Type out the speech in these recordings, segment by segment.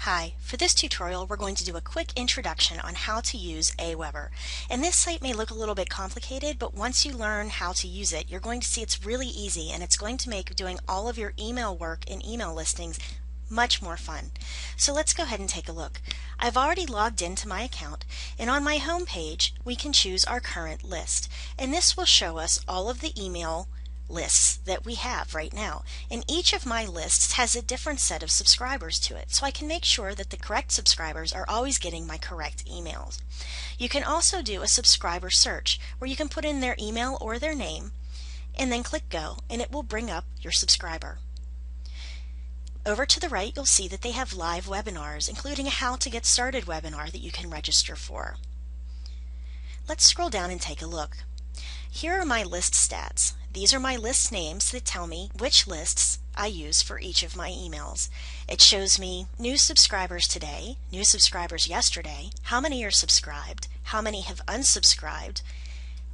Hi, for this tutorial we're going to do a quick introduction on how to use Aweber. And this site may look a little bit complicated, but once you learn how to use it, you're going to see it's really easy and it's going to make doing all of your email work and email listings much more fun. So let's go ahead and take a look. I've already logged into my account, and on my home page we can choose our current list. And this will show us all of the email lists that we have right now, and each of my lists has a different set of subscribers to it, so I can make sure that the correct subscribers are always getting my correct emails. You can also do a subscriber search where you can put in their email or their name and then click go, and it will bring up your subscriber. Over to the right you'll see that they have live webinars, including a how to get started webinar that you can register for. Let's scroll down and take a look. Here are my list stats. These are my list names that tell me which lists I use for each of my emails. It shows me new subscribers today, new subscribers yesterday, how many are subscribed, how many have unsubscribed,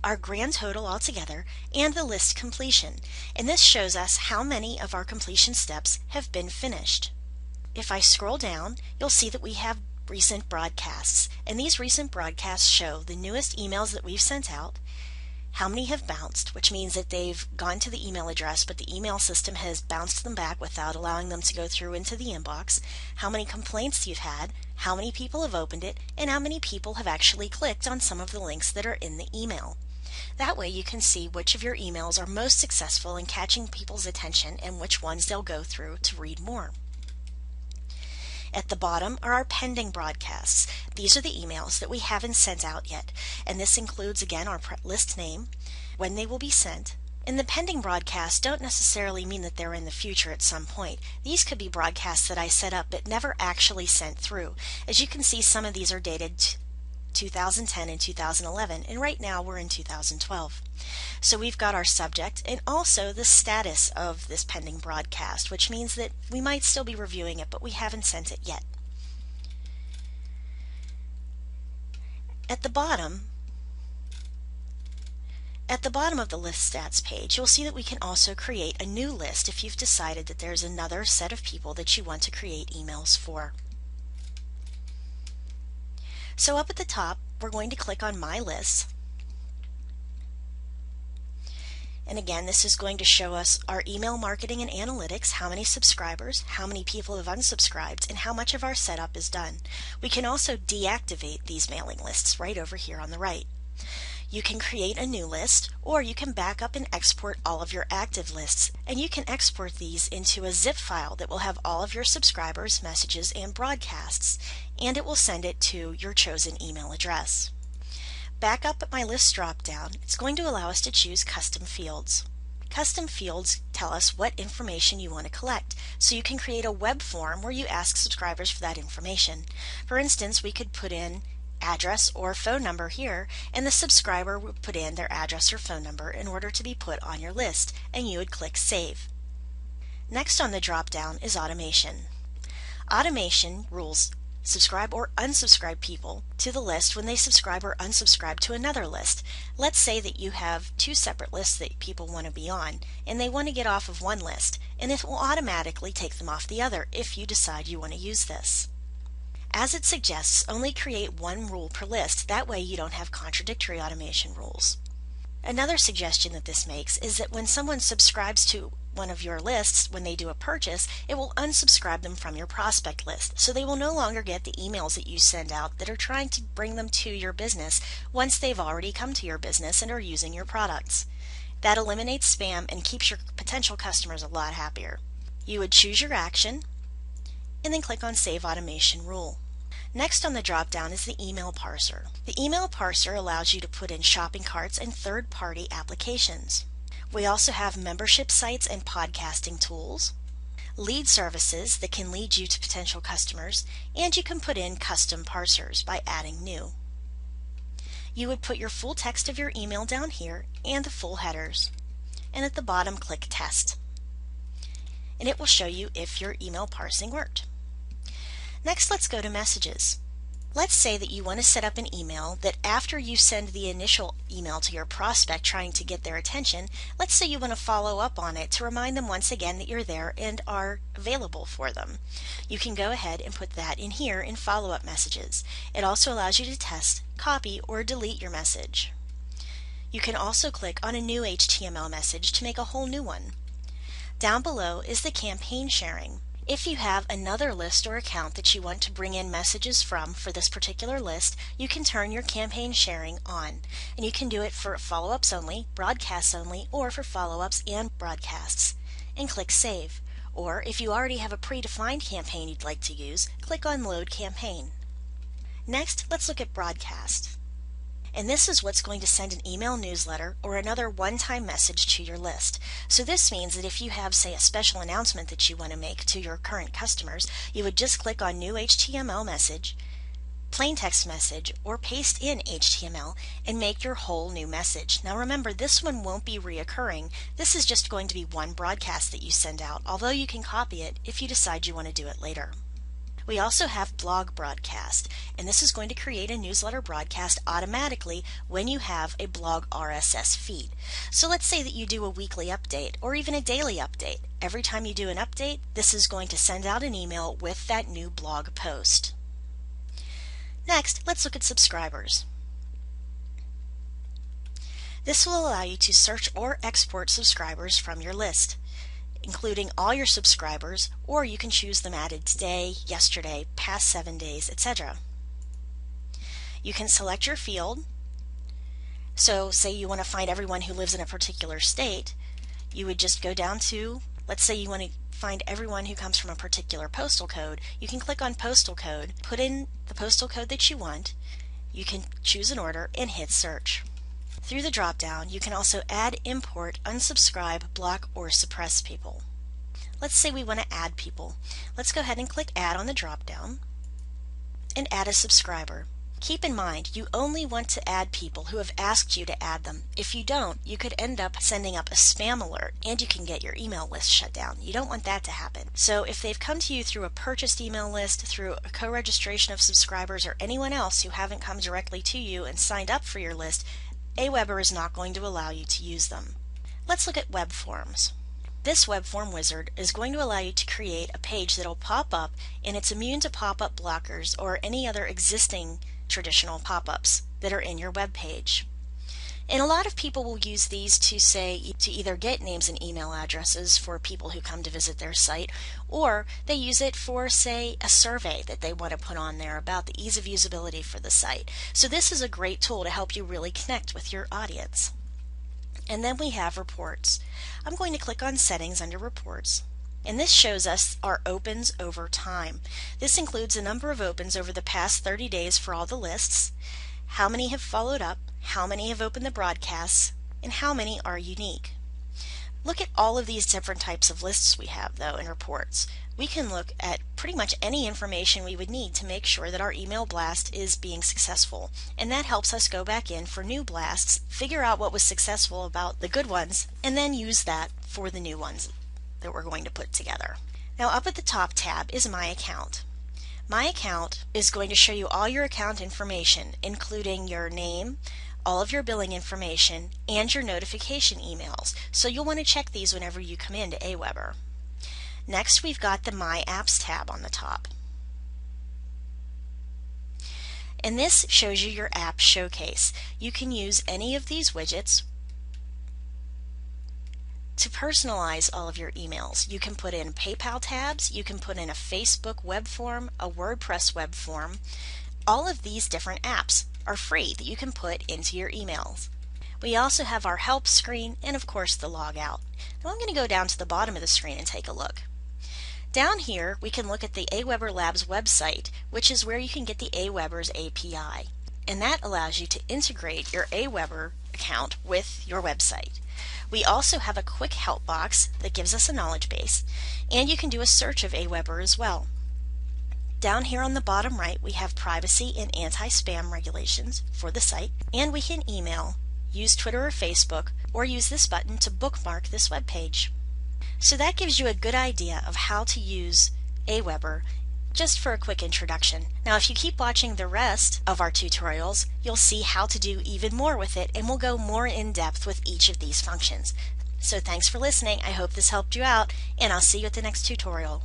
our grand total altogether, and the list completion. And this shows us how many of our completion steps have been finished. If I scroll down, you'll see that we have recent broadcasts, and these recent broadcasts show the newest emails that we've sent out, how many have bounced, which means that they've gone to the email address but the email system has bounced them back without allowing them to go through into the inbox, how many complaints you've had, how many people have opened it, and how many people have actually clicked on some of the links that are in the email. That way you can see which of your emails are most successful in catching people's attention and which ones they'll go through to read more. At the bottom are our pending broadcasts. These are the emails that we haven't sent out yet, and this includes again our list name, when they will be sent. And the pending broadcasts don't necessarily mean that they're in the future at some point. These could be broadcasts that I set up but never actually sent through. As you can see, some of these are dated 2010 and 2011, and right now we're in 2012. So we've got our subject and also the status of this pending broadcast, which means that we might still be reviewing it, but we haven't sent it yet. At the bottom of the list stats page, you'll see that we can also create a new list if you've decided that there's another set of people that you want to create emails for. So up at the top, we're going to click on My Lists. And again, this is going to show us our email marketing and analytics, how many subscribers, how many people have unsubscribed, and how much of our setup is done. We can also deactivate these mailing lists right over here on the right. You can create a new list, or you can back up and export all of your active lists, and you can export these into a zip file that will have all of your subscribers, messages, and broadcasts, and it will send it to your chosen email address. Back up at my list drop-down, it's going to allow us to choose custom fields. Custom fields tell us what information you want to collect, so you can create a web form where you ask subscribers for that information. For instance, we could put in address or phone number here, and the subscriber would put in their address or phone number in order to be put on your list, and you would click Save. Next on the drop-down is automation. Automation rules subscribe or unsubscribe people to the list when they subscribe or unsubscribe to another list. Let's say that you have two separate lists that people want to be on, and they want to get off of one list, and it will automatically take them off the other if you decide you want to use this. As it suggests, only create one rule per list. That way you don't have contradictory automation rules. Another suggestion that this makes is that when someone subscribes to one of your lists, when they do a purchase, it will unsubscribe them from your prospect list. So they will no longer get the emails that you send out that are trying to bring them to your business once they've already come to your business and are using your products. That eliminates spam and keeps your potential customers a lot happier. You would choose your action and then click on Save Automation Rule. Next on the drop-down is the email parser. The email parser allows you to put in shopping carts and third-party applications. We also have membership sites and podcasting tools, lead services that can lead you to potential customers, and you can put in custom parsers by adding new. You would put your full text of your email down here and the full headers, and at the bottom click Test, and it will show you if your email parsing worked. Next, let's go to messages. Let's say that you want to set up an email that after you send the initial email to your prospect trying to get their attention, let's say you want to follow up on it to remind them once again that you're there and are available for them. You can go ahead and put that in here in follow-up messages. It also allows you to test, copy, or delete your message. You can also click on a new HTML message to make a whole new one. Down below is the campaign sharing. If you have another list or account that you want to bring in messages from for this particular list, you can turn your campaign sharing on. And you can do it for follow-ups only, broadcasts only, or for follow-ups and broadcasts. And click Save. Or if you already have a predefined campaign you'd like to use, click on Load Campaign. Next, let's look at Broadcast. And this is what's going to send an email newsletter or another one-time message to your list. So this means that if you have, say, a special announcement that you want to make to your current customers, you would just click on New HTML Message, Plain Text Message, or paste in HTML and make your whole new message. Now remember, this one won't be reoccurring. This is just going to be one broadcast that you send out, although you can copy it if you decide you want to do it later. We also have blog broadcast, and this is going to create a newsletter broadcast automatically when you have a blog RSS feed. So let's say that you do a weekly update or even a daily update. Every time you do an update, this is going to send out an email with that new blog post. Next, let's look at subscribers. This will allow you to search or export subscribers from your list, including all your subscribers, or you can choose them added today, yesterday, past 7 days, etc. You can select your field. So say you want to find everyone who lives in a particular state, you would just go down to, let's say you want to find everyone who comes from a particular postal code. You can click on postal code, put in the postal code that you want, you can choose an order, and hit search. Through the drop-down, you can also add, import, unsubscribe, block, or suppress people. Let's say we want to add people. Let's go ahead and click Add on the drop-down and add a subscriber. Keep in mind, you only want to add people who have asked you to add them. If you don't, you could end up sending up a spam alert and you can get your email list shut down. You don't want that to happen. So if they've come to you through a purchased email list, through a co-registration of subscribers, or anyone else who haven't come directly to you and signed up for your list, Aweber is not going to allow you to use them. Let's look at web forms. This web form wizard is going to allow you to create a page that will pop up, and it's immune to pop-up blockers or any other existing traditional pop-ups that are in your web page. And a lot of people will use these to either get names and email addresses for people who come to visit their site, or they use it for, say, a survey that they want to put on there about the ease of usability for the site. So this is a great tool to help you really connect with your audience. And then we have reports. I'm going to click on Settings under Reports. And this shows us our opens over time. This includes a number of opens over the past 30 days for all the lists, how many have followed up, how many have opened the broadcasts, and how many are unique. Look at all of these different types of lists we have, though, in reports. We can look at pretty much any information we would need to make sure that our email blast is being successful. And that helps us go back in for new blasts, figure out what was successful about the good ones, and then use that for the new ones that we're going to put together. Now up at the top tab is My Account. My Account is going to show you all your account information, including your name, all of your billing information, and your notification emails. So you'll want to check these whenever you come into Aweber. Next, we've got the My Apps tab on the top. And this shows you your app showcase. You can use any of these widgets to personalize all of your emails. You can put in PayPal tabs, you can put in a Facebook web form, a WordPress web form. All of these different apps are free that you can put into your emails. We also have our help screen and of course the log out. Now I'm going to go down to the bottom of the screen and take a look. Down here we can look at the Aweber Labs website, which is where you can get the Aweber's API. And that allows you to integrate your Aweber account with your website. We also have a quick help box that gives us a knowledge base, and you can do a search of Aweber as well. Down here on the bottom right we have privacy and anti-spam regulations for the site, and we can email, use Twitter or Facebook, or use this button to bookmark this web page. So that gives you a good idea of how to use Aweber just for a quick introduction. Now if you keep watching the rest of our tutorials, you'll see how to do even more with it, and we'll go more in depth with each of these functions. So thanks for listening. I hope this helped you out, and I'll see you at the next tutorial.